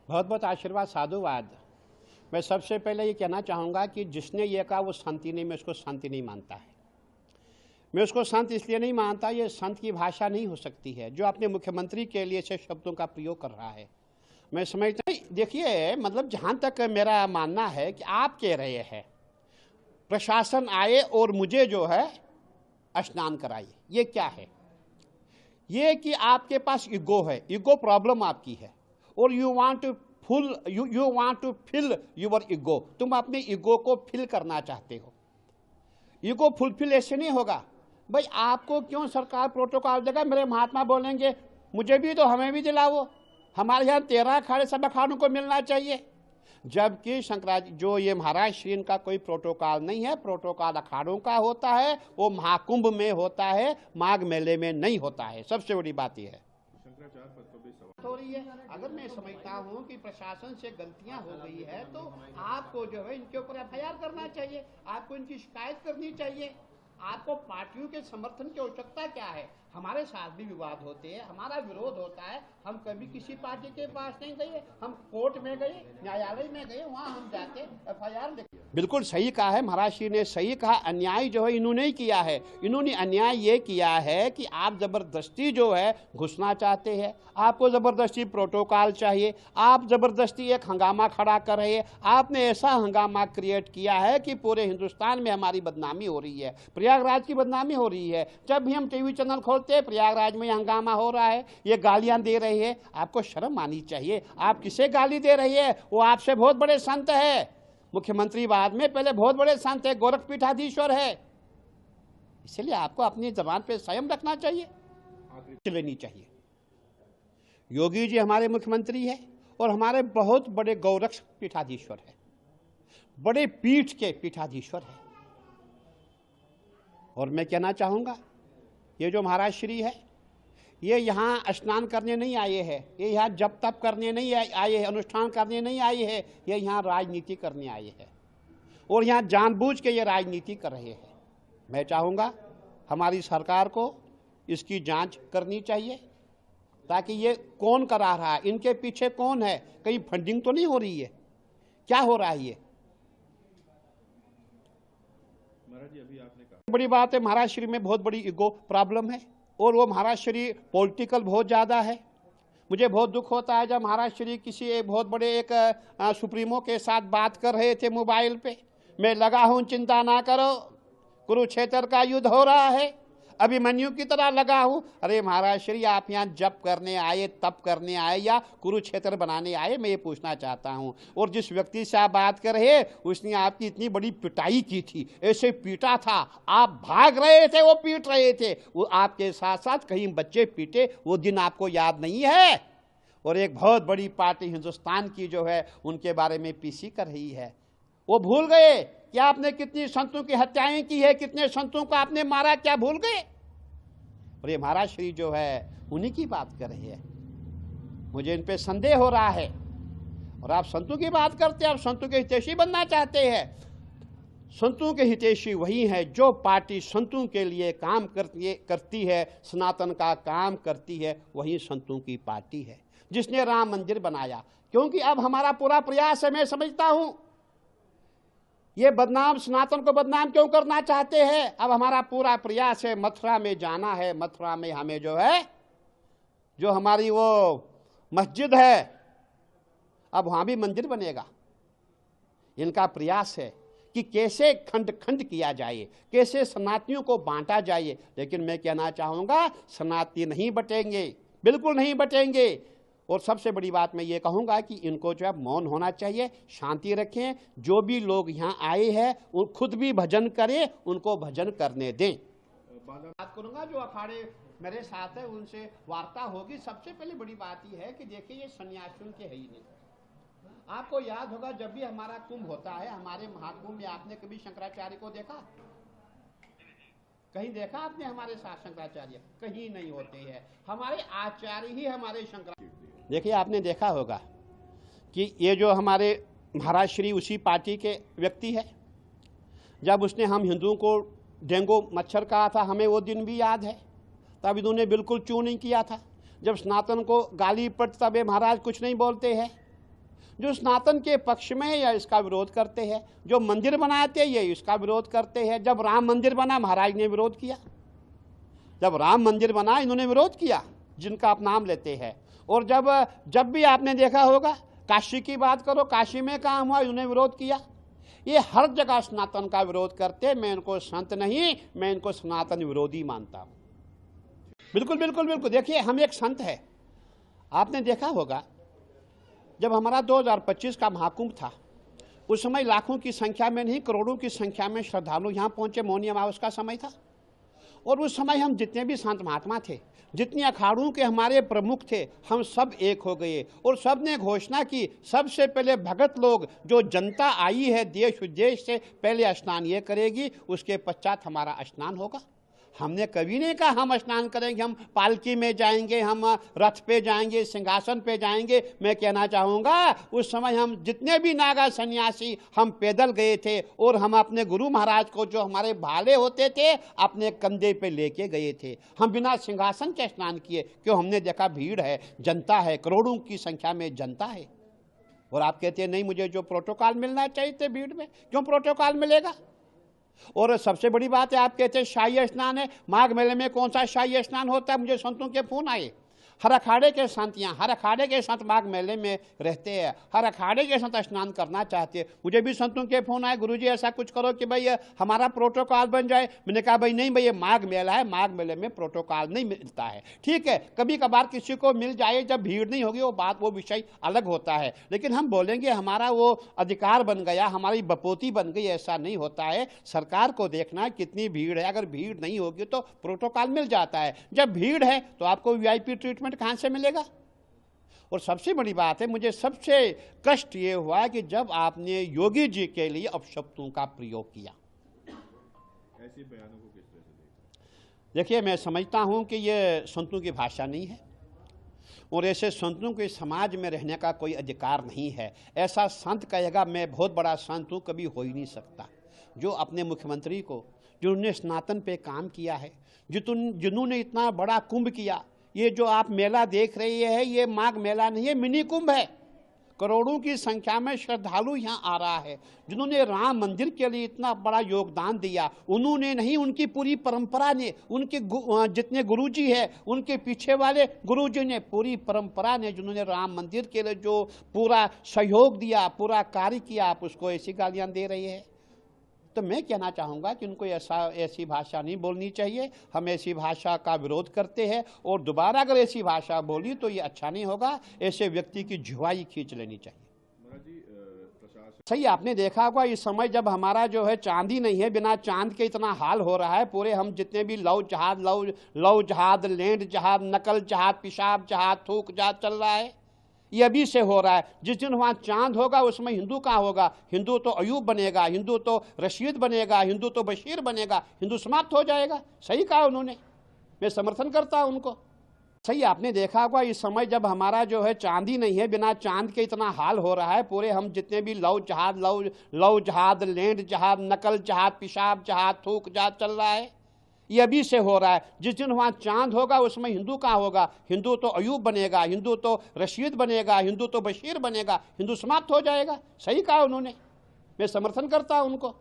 बहुत बहुत आशीर्वाद, साधुवाद। मैं सबसे पहले ये कहना चाहूँगा कि जिसने ये कहा वो संत ही नहीं, मैं उसको संत ही नहीं मानता है। मैं उसको संत इसलिए नहीं मानता, ये संत की भाषा नहीं हो सकती है जो अपने मुख्यमंत्री के लिए से शब्दों का प्रयोग कर रहा है। मैं समझता नहीं, देखिए मतलब जहाँ तक मेरा मानना है कि आप कह रहे हैं प्रशासन आए और मुझे जो है स्नान कराइए, ये क्या है? ये कि आपके पास ईगो है, ईगो प्रॉब्लम आपकी है और you want to fill your ego. तुम अपने ईगो को फिल करना चाहते हो। ईगो फुलफिल ऐसे नहीं होगा। भाई आपको क्यों सरकार प्रोटोकॉल देगा? मेरे महात्मा बोलेंगे मुझे भी तो हमें भी दिलाओ, हमारे यहाँ 13 अखाड़े सब अखाड़ों को मिलना चाहिए। जबकि शंकराचार्य जो ये महाराज श्री इनका कोई प्रोटोकॉल नहीं है, प्रोटोकॉल अखाड़ों का होता है, वो महाकुंभ में होता है, माघ मेले में नहीं होता है। सबसे बड़ी बात यह है। हो रही है, अगर मैं समझता हूँ कि प्रशासन से गलतियां हो गई है तो आपको जो है इनके ऊपर एफआईआर करना चाहिए, आपको इनकी शिकायत करनी चाहिए। आपको पार्टियों के समर्थन की आवश्यकता क्या है? हमारे साथ भी विवाद होते हैं, हमारा विरोध होता है, हम कभी किसी पार्टी के पास नहीं गए, हम कोर्ट में गए, न्यायालय में गए, वहाँ हम जाके एफआईआर लिखे। बिल्कुल सही कहा है महाराज श्री ने, सही कहा। अन्याय जो है इन्होंने ही किया है। इन्होंने अन्याय ये किया है कि आप जबरदस्ती जो है घुसना चाहते हैं, आपको जबरदस्ती प्रोटोकॉल चाहिए, आप जबरदस्ती एक हंगामा खड़ा कर रहे हैं। आपने ऐसा हंगामा क्रिएट किया है कि पूरे हिंदुस्तान में हमारी बदनामी हो रही है, प्रयागराज की बदनामी हो रही है। जब भी हम टीवी चैनल खोलते हैं प्रयागराज में हंगामा हो रहा है, ये गालियां दे रहे हैं। आपको शर्म आनी चाहिए। आप किसे गाली दे रही है? वो आपसे बहुत बड़े संत है, मुख्यमंत्री बाद में पहले बहुत बड़े संत है, गोरखपीठाधीश्वर है। इसलिए आपको अपनी जबान पे संयम रखना चाहिए, लेनी चाहिए। योगी जी हमारे मुख्यमंत्री है और हमारे बहुत बड़े गौरक्ष पीठाधीश्वर है, बड़े पीठ के पीठाधीश्वर है। और मैं कहना चाहूंगा ये जो महाराज श्री है ये यहाँ स्नान करने नहीं आए हैं, ये यहाँ जप तप करने नहीं आए हैं, अनुष्ठान करने नहीं आए हैं, ये यहाँ राजनीति करने आए हैं और यहाँ जानबूझ के ये राजनीति कर रहे हैं। मैं चाहूँगा हमारी सरकार को इसकी जांच करनी चाहिए ताकि ये कौन करा रहा है, इनके पीछे कौन है, कहीं फंडिंग तो नहीं हो रही है, क्या हो रहा है ये? महाराज जी अभी आपने कहा बड़ी बात है, महाराज श्री में बहुत बड़ी ईगो प्रॉब्लम है और वो महाराज श्री पॉलिटिकल बहुत ज़्यादा है। मुझे बहुत दुख होता है जब महाराज श्री किसी एक बहुत बड़े एक सुप्रीमो के साथ बात कर रहे थे मोबाइल पे, मैं लगा हूँ चिंता ना करो, कुरुक्षेत्र का युद्ध हो रहा है, अभिमन्यु की तरह लगा हूँ। अरे महाराज श्री आप यहाँ जप करने आए, तप करने आए या कुरुक्षेत्र बनाने आए? मैं ये पूछना चाहता हूँ। और जिस व्यक्ति से आप बात कर रहे उसने आपकी इतनी बड़ी पिटाई की थी, ऐसे पीटा था, आप भाग रहे थे, वो पीट रहे थे, वो आपके साथ साथ कहीं बच्चे पीटे, वो दिन आपको याद नहीं है? और एक बहुत बड़ी पार्टी हिंदुस्तान की जो है उनके बारे में पीसी कर रही है, वो भूल गए कि आपने कितनी संतों की हत्याएं की है, कितने संतों को आपने मारा, क्या भूल गए? और ये महाराज श्री जो है उन्हीं की बात कर रहे हैं। मुझे इन पे संदेह हो रहा है। और आप संतों की बात करते हैं, आप संतों के हितैषी बनना चाहते हैं। संतों के हितैषी वही है जो पार्टी संतों के लिए काम करती है, सनातन का काम करती है, वही संतों की पार्टी है जिसने राम मंदिर बनाया। क्योंकि अब हमारा पूरा प्रयास है, मैं समझता हूं ये बदनाम, सनातन को बदनाम क्यों करना चाहते हैं? अब हमारा पूरा प्रयास है मथुरा में जाना है, मथुरा में हमें जो है जो हमारी वो मस्जिद है अब वहां भी मंदिर बनेगा। इनका प्रयास है कि कैसे खंड खंड किया जाए, कैसे सनातनियों को बांटा जाए। लेकिन मैं कहना चाहूंगा सनातनी नहीं बटेंगे, बिल्कुल नहीं बटेंगे। और सबसे बड़ी बात मैं ये कहूँगा कि इनको जो है मौन होना चाहिए, शांति रखें। जो भी लोग यहाँ आए हैं वो खुद भी भजन करें, उनको भजन करने दें। बात करूँगा जो अखाड़े मेरे साथ है उनसे वार्ता होगी। सबसे पहले बड़ी बात यह है कि देखिए ये सन्यासियों के है ही नहीं। आपको याद होगा जब भी हमारा कुंभ होता है, हमारे महाकुंभ में आपने कभी शंकराचार्य को देखा? कहीं देखा आपने हमारे साथ शंकराचार्य? कहीं नहीं होते हैं, हमारे आचार्य ही हमारे शंकराचार्य। देखिए आपने देखा होगा कि ये जो हमारे महाराज श्री उसी पार्टी के व्यक्ति है। जब उसने हम हिंदुओं को डेंगू मच्छर कहा था, हमें वो दिन भी याद है, तब इन्होंने बिल्कुल चू नहीं किया था। जब सनातन को गाली पड़ती तब ये महाराज कुछ नहीं बोलते हैं। जो सनातन के पक्ष में है या इसका विरोध करते हैं, जो मंदिर बनाते हैं ये इसका विरोध करते हैं। जब राम मंदिर बना महाराज ने विरोध किया, जब राम मंदिर बना इन्होंने विरोध किया, जिनका आप नाम लेते हैं। और जब भी आपने देखा होगा, काशी की बात करो, काशी में काम हुआ इन्होंने विरोध किया। ये हर जगह सनातन का विरोध करते। मैं इनको संत नहीं, मैं इनको सनातन विरोधी मानता हूं। बिल्कुल बिल्कुल बिल्कुल। देखिए, हम एक संत है। आपने देखा होगा जब हमारा 2025 का महाकुंभ था, उस समय लाखों की संख्या में नहीं, करोड़ों की संख्या में श्रद्धालु यहां पहुंचे। मौनी अमावस का समय था और उस समय हम जितने भी संत महात्मा थे, जितने अखाड़ों के हमारे प्रमुख थे, हम सब एक हो गए और सब ने घोषणा की, सबसे पहले भगत लोग, जो जनता आई है देश विदेश से, पहले स्नान ये करेगी, उसके पश्चात हमारा स्नान होगा। हमने कभी नहीं कहा हम स्नान करेंगे, हम पालकी में जाएंगे, हम रथ पे जाएंगे, सिंहासन पे जाएंगे। मैं कहना चाहूँगा उस समय हम जितने भी नागा सन्यासी हम पैदल गए थे और हम अपने गुरु महाराज को, जो हमारे भाले होते थे, अपने कंधे पे लेके गए थे। हम बिना सिंहासन के स्नान किए, क्यों? हमने देखा भीड़ है, जनता है, करोड़ों की संख्या में जनता है। और आप कहते हैं नहीं, मुझे जो प्रोटोकॉल मिलना चाहिए थे भीड़ में, क्यों प्रोटोकॉल मिलेगा? और सबसे बड़ी बात है, आप कहते हैं शाही स्नान है। माघ मेले में कौन सा शाही स्नान होता है? मुझे संतों के फोन आए, हर अखाड़े के संत यहाँ, हर अखाड़े के संत माघ मेले में रहते हैं, हर अखाड़े के संत स्नान करना चाहते हैं। मुझे भी संतों के फोन आए, गुरुजी ऐसा कुछ करो कि भाई हमारा प्रोटोकॉल बन जाए। मैंने कहा भाई नहीं, भाई ये माघ मेला है, माघ मेले में प्रोटोकॉल नहीं मिलता है। ठीक है, कभी कभार किसी को मिल जाए, जब भीड़ नहीं होगी, वो बात, वो विषय अलग होता है। लेकिन हम बोलेंगे हमारा वो अधिकार बन गया, हमारी बपोती बन गई, ऐसा नहीं होता है। सरकार को देखना है कितनी भीड़ है। अगर भीड़ नहीं होगी तो प्रोटोकॉल मिल जाता है। जब भीड़ है तो आपको वीआईपी ट्रीटमेंट कहां से मिलेगा? और सबसे बड़ी बात है, मुझे सबसे कष्ट ये हुआ कि जब आपने योगी जी के लिए अपशब्दों का प्रयोग किया। ऐसे बयानों को किस तरह से देखते? देखिए, मैं समझता हूं कि ये संतों की भाषा नहीं है और ऐसे संतों के समाज में रहने का कोई अधिकार नहीं है। ऐसा संत कहेगा मैं बहुत बड़ा संत हूं, कभी हो ही नहीं सकता। जो अपने मुख्यमंत्री को, जिन्होंने सनातन पे काम किया है, जिन्होंने इतना बड़ा कुंभ किया, ये जो आप मेला देख रही है, ये माघ मेला नहीं है, मिनी कुंभ है। करोड़ों की संख्या में श्रद्धालु यहाँ आ रहा है। जिन्होंने राम मंदिर के लिए इतना बड़ा योगदान दिया, उन्होंने नहीं, उनकी पूरी परंपरा ने, उनके जितने गुरुजी है, उनके पीछे वाले गुरुजी ने, पूरी परंपरा ने, जिन्होंने राम मंदिर के लिए जो पूरा सहयोग दिया, पूरा कार्य किया, आप उसको ऐसी गालियां दे रही है। तो मैं कहना चाहूँगा कि उनको ऐसी भाषा नहीं बोलनी चाहिए। हम ऐसी भाषा का विरोध करते हैं और दोबारा अगर ऐसी भाषा बोली तो ये अच्छा नहीं होगा। ऐसे व्यक्ति की झुआई खींच लेनी चाहिए। सही, आपने देखा होगा इस समय जब हमारा जो है चांदी नहीं है, बिना चांद के इतना हाल हो रहा है। पूरे हम जितने भी लव जहाज, लैंड जहाज, नकल जहाज, पेशाब जहाज, थूक जहाज चल रहा है, ये अभी से हो रहा है। जिस दिन वहाँ चांद होगा उसमें हिंदू कहाँ होगा? हिंदू तो अयूब बनेगा, हिंदू तो रशीद बनेगा, हिंदू तो बशीर बनेगा, हिंदू समाप्त हो जाएगा। सही कहा उन्होंने, मैं समर्थन करता हूँ उनको। सही, आपने देखा होगा इस समय जब हमारा जो है चांदी नहीं है, बिना चांद के इतना हाल हो रहा है। पूरे हम जितने भी लव जहाज, लैंड जहाज, नकल जहाज, पेशाब जहाज, थूक जहाज चल रहा है, ये अभी से हो रहा है। जिस दिन वहाँ चांद होगा उसमें हिंदू कहाँ होगा? हिंदू तो अयूब बनेगा, हिंदू तो रशीद बनेगा, हिंदू तो बशीर बनेगा, हिंदू समाप्त हो जाएगा। सही कहा उन्होंने, मैं समर्थन करता हूँ उनको।